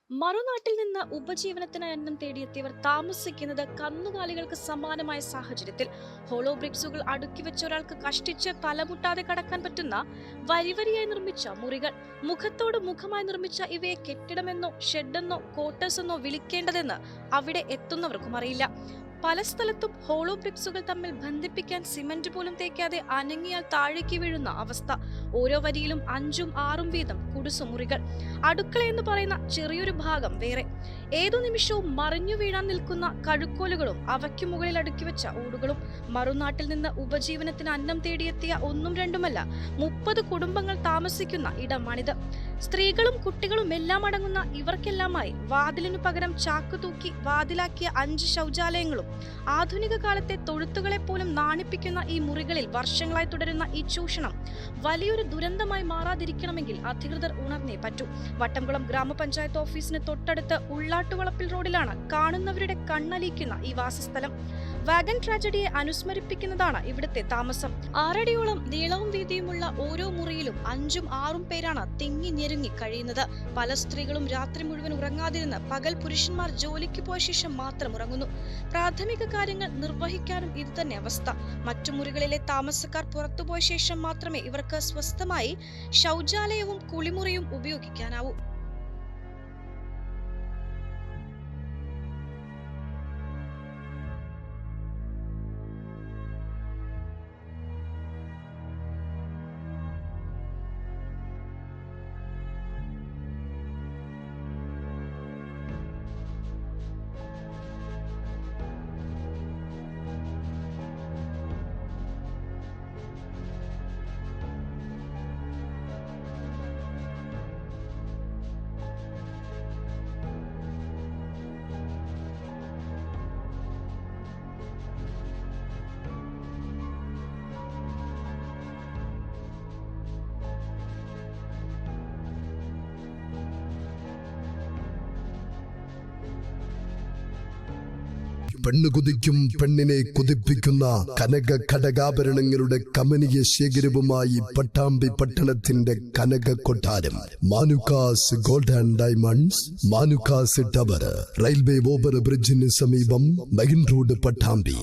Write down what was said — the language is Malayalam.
മറുനാട്ടിൽ നിന്ന് ഉപജീവനത്തിനായി അന്നം തേടിയെത്തിയവർ താമസിക്കുന്നത് കന്നുകാലികൾക്ക് സമാനമായ സാഹചര്യത്തിൽ ഹോളോ ബ്രിക്സുകൾ അടുക്കി വെച്ച ഒരാൾക്ക് കഷ്ടിച്ച് തലമുട്ടാതെ കടക്കാൻ പറ്റുന്ന വരിവരിയായി നിർമ്മിച്ച മുറികൾ. മുഖത്തോട് മുഖമായി നിർമ്മിച്ച ഇവയെ കെട്ടിടമെന്നോ ഷെഡെന്നോ ക്വാർട്ടേഴ്സ് എന്നോ വിളിക്കേണ്ടതെന്ന് അവിടെ എത്തുന്നവർക്കും അറിയില്ല. പല സ്ഥലത്തും ഹോളോ ബ്രിക്സുകൾ തമ്മിൽ ബന്ധിപ്പിക്കാൻ സിമന്റ് പോലും തേക്കാതെ അനങ്ങിയാൽ താഴേക്ക് വീഴുന്ന അവസ്ഥ. ഓരോ വരിയിലും 5ഉം 6ഉം വീതം കുടുസുമുറികൾ. അടുക്കള എന്ന് പറയുന്ന ചെറിയൊരു ഭാഗം വേറെ. ഏതു നിമിഷവും മറിഞ്ഞു വീഴാൻ നിൽക്കുന്ന കഴുക്കോലുകളും അവയ്ക്കു മുകളിൽ അടുക്കി വെച്ച ഓടുകളും. മറുനാട്ടിൽ നിന്ന് ഉപജീവനത്തിന് അന്നം തേടിയെത്തിയ ഒന്നും രണ്ടുമല്ല 30 കുടുംബങ്ങൾ താമസിക്കുന്ന ഇടമാണിത്. സ്ത്രീകളും കുട്ടികളും എല്ലാം അടങ്ങുന്ന ഇവർക്കെല്ലാമായി വാതിലിനു പകരം ചാക്കു തൂക്കി വാതിലാക്കിയ 5 ശൗചാലയങ്ങളും. ആധുനിക കാലത്തെ തൊഴുത്തുകളെ പോലും നാണിപ്പിക്കുന്ന ഈ മുറികളിൽ വർഷങ്ങളായി തുടരുന്ന ഈ ചൂഷണം വലിയൊരു ദുരന്തമായി മാറാതിരിക്കണമെങ്കിൽ അധികൃതർ ഉണർന്നേ പറ്റൂ. വട്ടംകുളം ഗ്രാമപഞ്ചായത്ത് ഓഫീസിന് തൊട്ടടുത്ത് ഉള്ളാട്ടുവളപ്പിൽ റോഡിലാണ് കാണുന്നവരുടെ കണ്ണലിയിക്കുന്ന ഈ വാസസ്ഥലം. വാഗൻ ട്രാജഡിയെ അനുസ്മരിപ്പിക്കുന്നതാണ് ഇവിടുത്തെ താമസം. 6 അടിയോളം നീളവും വീതിയുമുള്ള ഓരോ മുറിയിലും 5ഉം 6ഉം പേരാണ് തിങ്ങി ഞെരുങ്ങി കഴിയുന്നത്. പല സ്ത്രീകളും രാത്രി മുഴുവൻ ഉറങ്ങാതിരുന്ന് പകൽ പുരുഷന്മാർ ജോലിക്ക് പോയ ശേഷം മാത്രം ഉറങ്ങുന്നു. പ്രാഥമിക കാര്യങ്ങൾ നിർവഹിക്കാനും ഇത് തന്നെ അവസ്ഥ. മറ്റു മുറികളിലെ താമസക്കാർ പുറത്തുപോയ ശേഷം മാത്രമേ ഇവർക്ക് സ്വസ്ഥമായി ശൗചാലയവും കുളിമുറിയും ഉപയോഗിക്കാനാവൂ. പെണ്ണ് കുതിക്കും പെണ്ണിനെ കുതിപ്പിക്കുന്ന കനക ഘടകാഭരണങ്ങളുടെ കമനീയ ശേഖരവുമായി പട്ടാമ്പി പട്ടണത്തിന്റെ കനക കൊട്ടാരം Manukkas gold and diamonds, Manukkas tower, railway over ബ്രിഡ്ജിന് സമീപം മെയിൻ റോഡ്, പട്ടാമ്പി.